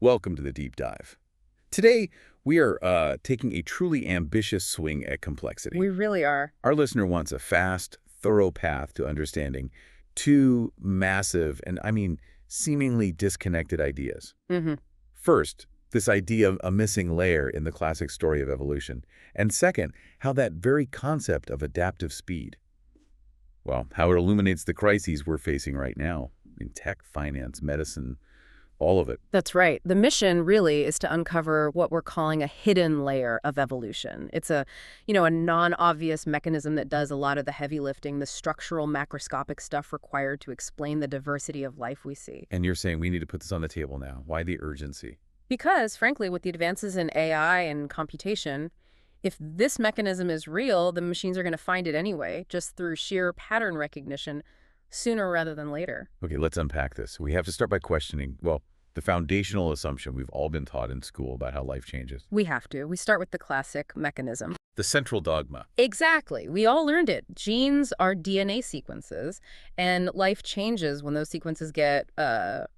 Welcome to the Deep Dive. Today, we are taking a truly ambitious swing at complexity. We really are. Our listener wants a fast, thorough path to understanding two massive and, seemingly disconnected ideas. First, this idea of a missing layer in the classic story of evolution. And second, how that very concept of adaptive speed, well, how it illuminates the crises we're facing right now in tech, finance, medicine, all of it. That's right. The mission really is to uncover what we're calling a hidden layer of evolution. It's a non-obvious mechanism that does a lot of the heavy lifting, the structural macroscopic stuff required to explain the diversity of life we see. And you're saying we need to put this on the table now. Why the urgency? Because, frankly, with the advances in AI and computation, if this mechanism is real, the machines are going to find it anyway, just through sheer pattern recognition, sooner rather than later. Okay, let's unpack this. We have to start by questioning, well, the foundational assumption we've all been taught in school about how life changes. We have to. We start with the classic mechanism. The central dogma. Exactly. We all learned it. Genes are DNA sequences, and life changes when those sequences get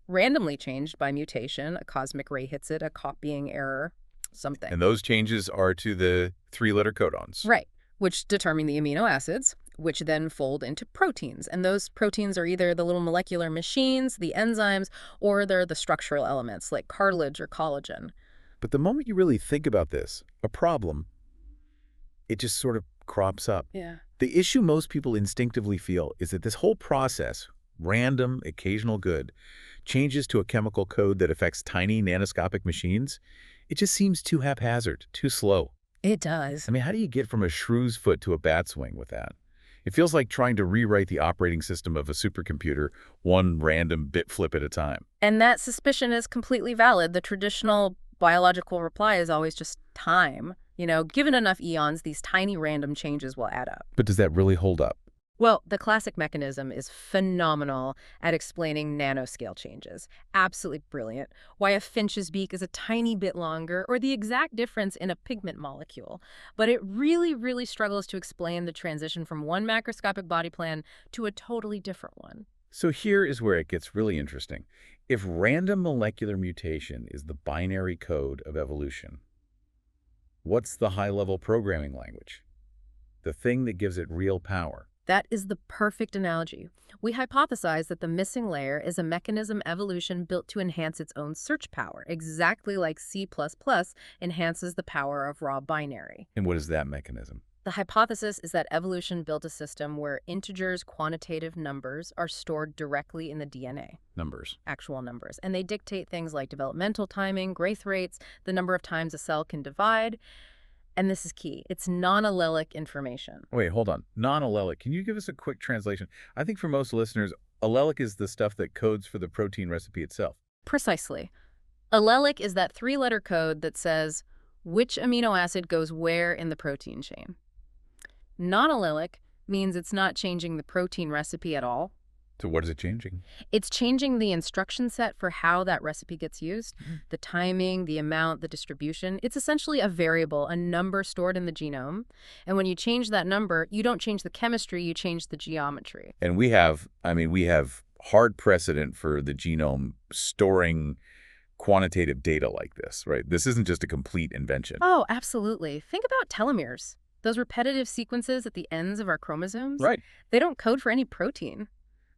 randomly changed by mutation. A cosmic ray hits it, a copying error, something. And those changes are to the three-letter codons. Right, which determine the amino acids, which then fold into proteins. And those proteins are either the little molecular machines, the enzymes, or they're the structural elements like cartilage or collagen. But the moment you really think about this, a problem, it just sort of crops up. Yeah. The issue most people instinctively feel is that this whole process, random, occasional good, changes to a chemical code that affects tiny nanoscopic machines. It just seems too haphazard, too slow. It does. How do you get from a shrew's foot to a bat swing with that? It feels like trying to rewrite the operating system of a supercomputer one random bit flip at a time. And that suspicion is completely valid. The traditional biological reply is always just time. Given enough eons, these tiny random changes will add up. But does that really hold up? Well, the classic mechanism is phenomenal at explaining nanoscale changes. Absolutely brilliant. Why a finch's beak is a tiny bit longer, or the exact difference in a pigment molecule. But it really, really struggles to explain the transition from one macroscopic body plan to a totally different one. So here is where it gets really interesting. If random molecular mutation is the binary code of evolution, what's the high-level programming language? The thing that gives it real power. That is the perfect analogy. We hypothesize that the missing layer is a mechanism evolution built to enhance its own search power, exactly like C++ enhances the power of raw binary. And what is that mechanism? The hypothesis is that evolution built a system where integers, quantitative numbers, are stored directly in the DNA. Numbers. Actual numbers. And they dictate things like developmental timing, growth rates, the number of times a cell can divide. And this is key. It's non-allelic information. Wait, hold on. Non-allelic. Can you give us a quick translation? I think for most listeners, allelic is the stuff that codes for the protein recipe itself. Precisely. Allelic is that three-letter code that says which amino acid goes where in the protein chain. Non-allelic means it's not changing the protein recipe at all. So what is it changing? It's changing the instruction set for how that recipe gets used, the timing, the amount, the distribution. It's essentially a variable, a number stored in the genome. And when you change that number, you don't change the chemistry, you change the geometry. And we have hard precedent for the genome storing quantitative data like this, right? This isn't just a complete invention. Oh, absolutely. Think about telomeres. Those repetitive sequences at the ends of our chromosomes. Right. They don't code for any protein.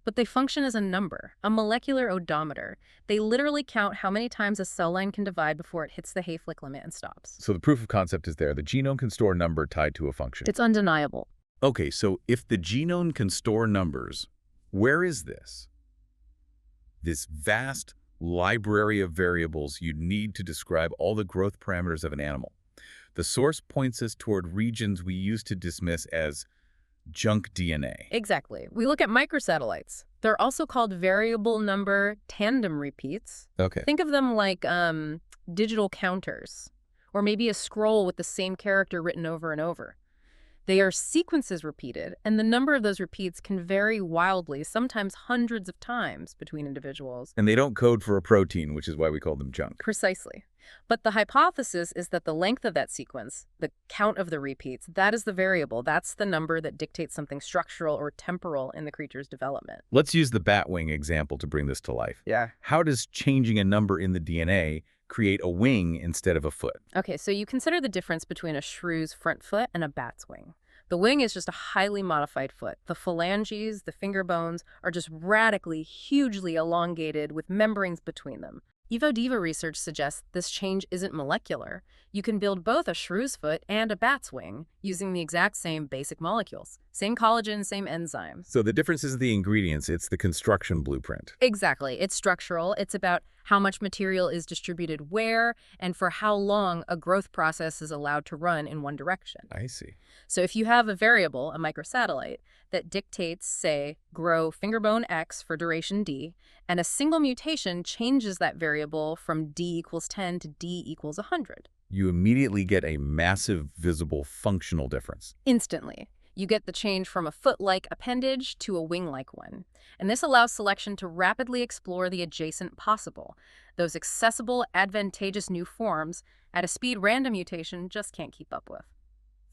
But they function as a number, a molecular odometer. They literally count how many times a cell line can divide before it hits the Hayflick limit and stops. So the proof of concept is there. The genome can store a number tied to a function. It's undeniable. Okay, so if the genome can store numbers, where is this? This vast library of variables you need to describe all the growth parameters of an animal. The source points us toward regions we used to dismiss as junk DNA. Exactly. We look at microsatellites. They're also called variable number tandem repeats. Okay. Think of them like digital counters, or maybe a scroll with the same character written over and over. They are sequences repeated, and the number of those repeats can vary wildly, sometimes hundreds of times between individuals. And they don't code for a protein, which is why we call them junk. Precisely. But the hypothesis is that the length of that sequence, the count of the repeats, that is the variable. That's the number that dictates something structural or temporal in the creature's development. Let's use the batwing example to bring this to life. Yeah. How does changing a number in the DNA create a wing instead of a foot. Okay, so you consider the difference between a shrew's front foot and a bat's wing. The wing is just a highly modified foot. The phalanges, the finger bones, are just radically, hugely elongated with membranes between them. EvoDiva research suggests this change isn't molecular. You can build both a shrew's foot and a bat's wing using the exact same basic molecules. Same collagen, same enzymes. So the difference is the ingredients, it's the construction blueprint. Exactly. It's structural. It's about how much material is distributed where and for how long a growth process is allowed to run in one direction. I see. So if you have a variable, a microsatellite, that dictates, say, grow fingerbone X for duration D, and a single mutation changes that variable from D equals 10 to D equals 100. You immediately get a massive visible functional difference. Instantly. You get the change from a foot-like appendage to a wing-like one. And this allows selection to rapidly explore the adjacent possible, those accessible, advantageous new forms at a speed random mutation just can't keep up with.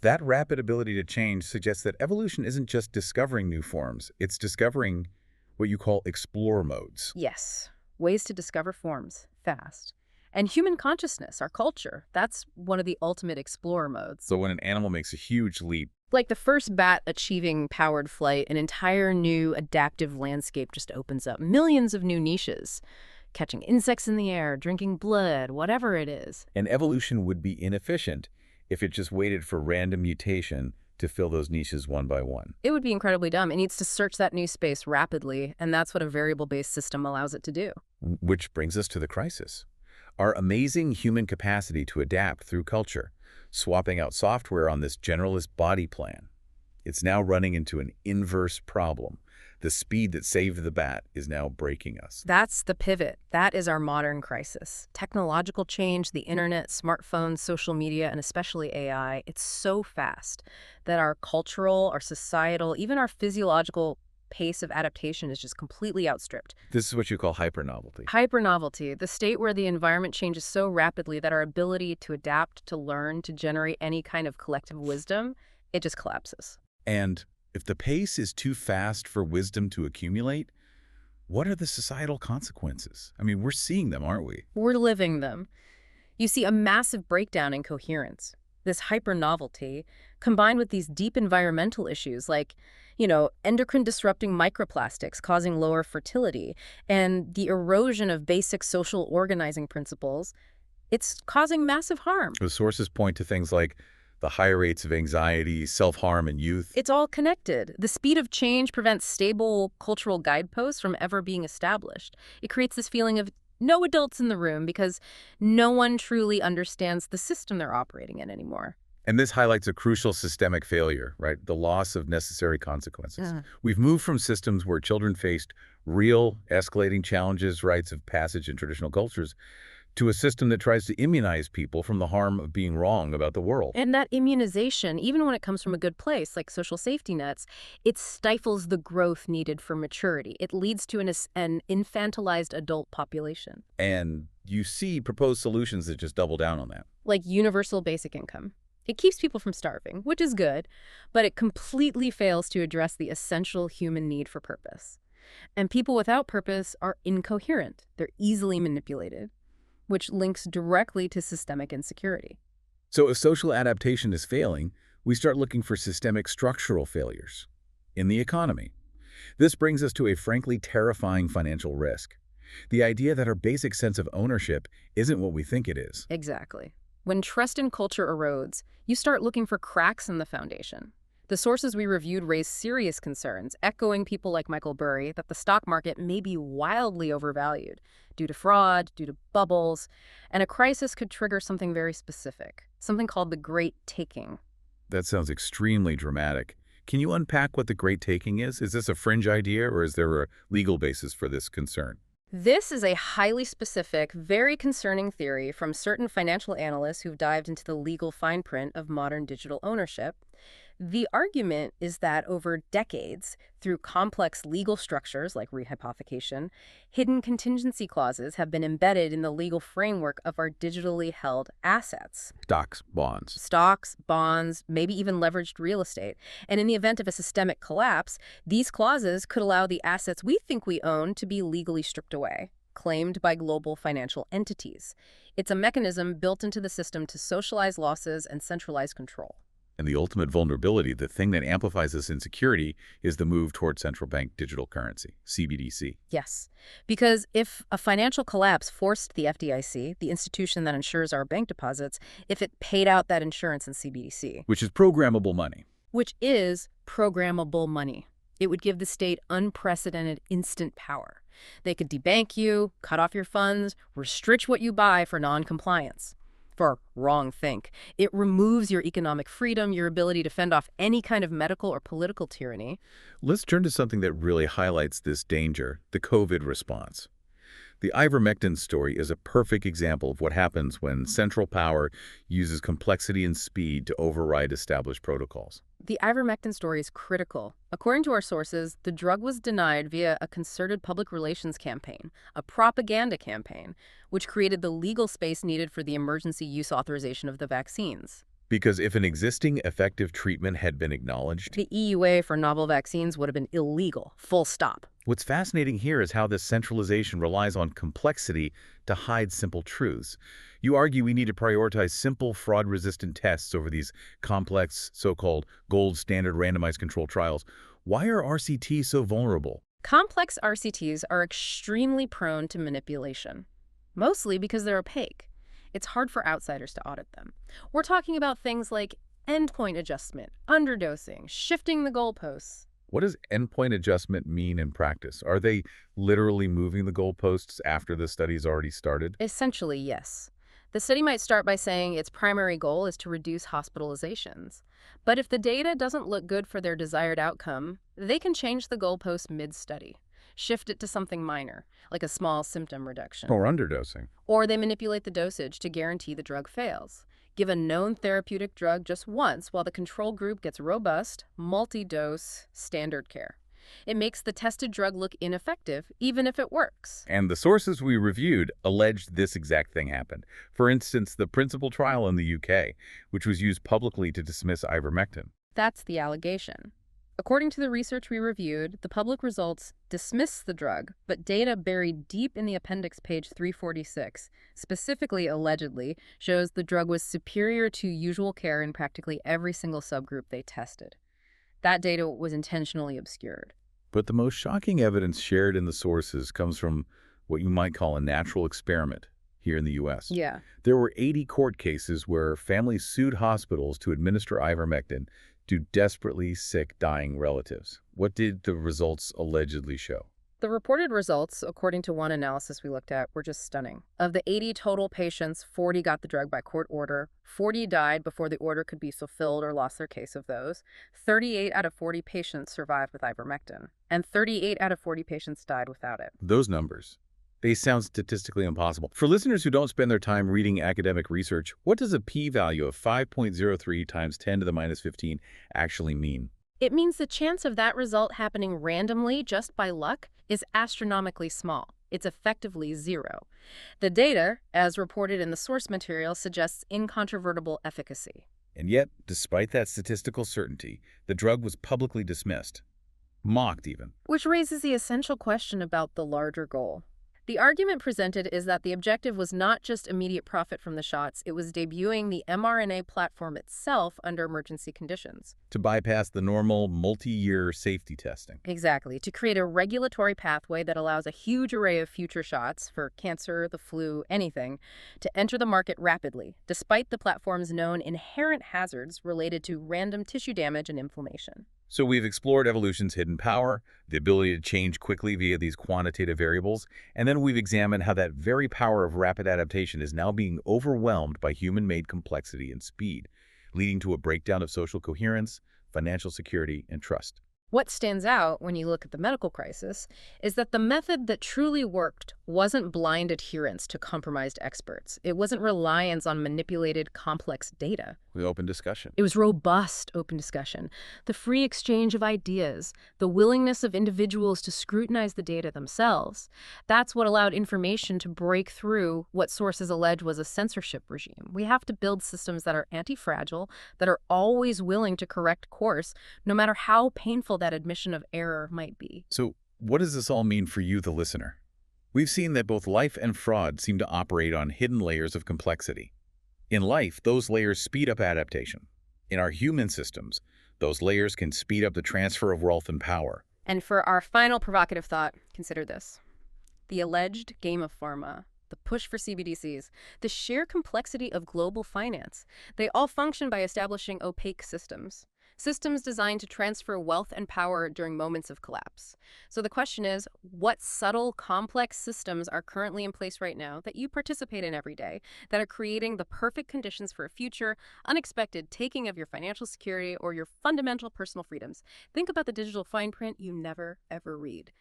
That rapid ability to change suggests that evolution isn't just discovering new forms, it's discovering what you call explore modes. Yes, ways to discover forms fast. And human consciousness, our culture, that's one of the ultimate explorer modes. So when an animal makes a huge leap, Like the first bat achieving powered flight, an entire new adaptive landscape just opens up. Millions of new niches. Catching insects in the air, drinking blood, whatever it is. and evolution would be inefficient if it just waited for random mutation to fill those niches one by one. It would be incredibly dumb. It needs to search that new space rapidly, and that's what a variable-based system allows it to do. Which brings us to the crisis. Our amazing human capacity to adapt through culture, swapping out software on this generalist body plan. It's now running into an inverse problem. The speed that saved the bat is now breaking us. That's the pivot. That is our modern crisis. Technological change, the internet, smartphones, social media, and especially AI, it's so fast that our cultural, our societal, even our physiological pace of adaptation is just completely outstripped. This is what you call hypernovelty. Hypernovelty, the state where the environment changes so rapidly that our ability to adapt, to learn, to generate any kind of collective wisdom, it just collapses. And if the pace is too fast for wisdom to accumulate, what are the societal consequences? I mean, we're seeing them, aren't we? We're living them. You see a massive breakdown in coherence. This hyper-novelty, combined with these deep environmental issues like, endocrine-disrupting microplastics causing lower fertility and the erosion of basic social organizing principles, it's causing massive harm. The sources point to things like the high rates of anxiety, self-harm in youth. It's all connected. The speed of change prevents stable cultural guideposts from ever being established. It creates this feeling of no adults in the room because no one truly understands the system they're operating in anymore. And this highlights a crucial systemic failure, right? The loss of necessary consequences. Yeah. We've moved from systems where children faced real, escalating challenges, rites of passage in traditional cultures, to a system that tries to immunize people from the harm of being wrong about the world. And that immunization, even when it comes from a good place, like social safety nets, it stifles the growth needed for maturity. It leads to an infantilized adult population. And you see proposed solutions that just double down on that. Like universal basic income. It keeps people from starving, which is good, but it completely fails to address the essential human need for purpose. And people without purpose are incoherent. They're easily manipulated, which links directly to systemic insecurity. So if social adaptation is failing, we start looking for systemic structural failures in the economy. This brings us to a frankly terrifying financial risk. The idea that our basic sense of ownership isn't what we think it is. Exactly. When trust in culture erodes, you start looking for cracks in the foundation. The sources we reviewed raise serious concerns, echoing people like Michael Burry that the stock market may be wildly overvalued due to fraud, due to bubbles, and a crisis could trigger something very specific, something called the Great Taking. That sounds extremely dramatic. Can you unpack what the Great Taking is? Is this a fringe idea, or is there a legal basis for this concern? This is a highly specific, very concerning theory from certain financial analysts who've dived into the legal fine print of modern digital ownership. The argument is that over decades, through complex legal structures like rehypothecation, hidden contingency clauses have been embedded in the legal framework of our digitally held assets. Stocks, bonds, maybe even leveraged real estate. And in the event of a systemic collapse, these clauses could allow the assets we think we own to be legally stripped away. claimed by global financial entities. It's a mechanism built into the system to socialize losses and centralize control. And the ultimate vulnerability, the thing that amplifies this insecurity, is the move toward central bank digital currency, CBDC. Yes, because if a financial collapse forced the FDIC, the institution that insures our bank deposits, if it paid out that insurance in CBDC, Which is programmable money. which is programmable money, it would give the state unprecedented instant power. They could debank you, cut off your funds, restrict what you buy for non-compliance. For wrong think. It removes your economic freedom, your ability to fend off any kind of medical or political tyranny. Let's turn to something that really highlights this danger, the COVID response. The Ivermectin story is a perfect example of what happens when central power uses complexity and speed to override established protocols. The Ivermectin story is critical. According to our sources, the drug was denied via a concerted public relations campaign, a propaganda campaign, which created the legal space needed for the emergency use authorization of the vaccines. Because if an existing effective treatment had been acknowledged, The EUA for novel vaccines would have been illegal, full stop. what's fascinating here is how this centralization relies on complexity to hide simple truths. You argue we need to prioritize simple, fraud-resistant tests over these complex, so-called gold standard randomized control trials. Why are RCTs so vulnerable? Complex RCTs are extremely prone to manipulation, mostly because they're opaque. It's hard for outsiders to audit them. We're talking about things like endpoint adjustment, underdosing, shifting the goalposts. What does endpoint adjustment mean in practice? Are they literally moving the goalposts after the study's already started? Essentially, yes. The study might start by saying its primary goal is to reduce hospitalizations. But if the data doesn't look good for their desired outcome, they can change the goalpost mid-study, shift it to something minor, like a small symptom reduction. Or underdosing. Or they manipulate the dosage to guarantee the drug fails. Give a known therapeutic drug just once while the control group gets robust, multi-dose, standard care. It makes the tested drug look ineffective, even if it works. And the sources we reviewed alleged this exact thing happened. For instance, the principal trial in the UK, which was used publicly to dismiss ivermectin. That's the allegation. According to the research we reviewed, the public results dismiss the drug, but data buried deep in the appendix page 346, specifically allegedly, shows the drug was superior to usual care in practically every single subgroup they tested. That data was intentionally obscured. But the most shocking evidence shared in the sources comes from what you might call a natural experiment here in the U.S. Yeah. There were 80 court cases where families sued hospitals to administer ivermectin to desperately sick, dying relatives. What did the results allegedly show? The reported results, according to one analysis we looked at, were just stunning. Of the 80 total patients, 40 got the drug by court order, 40 died before the order could be fulfilled or lost their case of those, 38 out of 40 patients survived with ivermectin, and 38 out of 40 patients died without it. Those numbers, they sound statistically impossible. For listeners who don't spend their time reading academic research, what does a p-value of 5.03 times 10 to the minus 15 actually mean? It means the chance of that result happening randomly just by luck is astronomically small. It's effectively zero. The data, as reported in the source material, suggests incontrovertible efficacy. And yet, despite that statistical certainty, the drug was publicly dismissed. Mocked, even. Which raises the essential question about the larger goal. The argument presented is that the objective was not just immediate profit from the shots, it was debuting the mRNA platform itself under emergency conditions. To bypass the normal multi-year safety testing. Exactly, to create a regulatory pathway that allows a huge array of future shots for cancer, the flu, anything, to enter the market rapidly, despite the platform's known inherent hazards related to random tissue damage and inflammation. So we've explored evolution's hidden power, the ability to change quickly via these quantitative variables, and then we've examined how that very power of rapid adaptation is now being overwhelmed by human-made complexity and speed, leading to a breakdown of social coherence, financial security, and trust. What stands out when you look at the medical crisis is that the method that truly worked wasn't blind adherence to compromised experts. It wasn't reliance on manipulated, complex data. With open discussion. It was robust open discussion, the free exchange of ideas, the willingness of individuals to scrutinize the data themselves. That's what allowed information to break through what sources allege was a censorship regime. We have to build systems that are anti-fragile, that are always willing to correct course, no matter how painful that admission of error might be. So what does this all mean for you, the listener? We've seen that both life and fraud seem to operate on hidden layers of complexity. In life, those layers speed up adaptation. In our human systems, those layers can speed up the transfer of wealth and power. And for our final provocative thought, consider this. The alleged game of pharma, the push for CBDCs, the sheer complexity of global finance, they all function by establishing opaque systems. Systems designed to transfer wealth and power during moments of collapse. So the question is, what subtle, complex systems are currently in place right now that you participate in every day that are creating the perfect conditions for a future, unexpected taking of your financial security or your fundamental personal freedoms? Think about the digital fine print you never, ever read.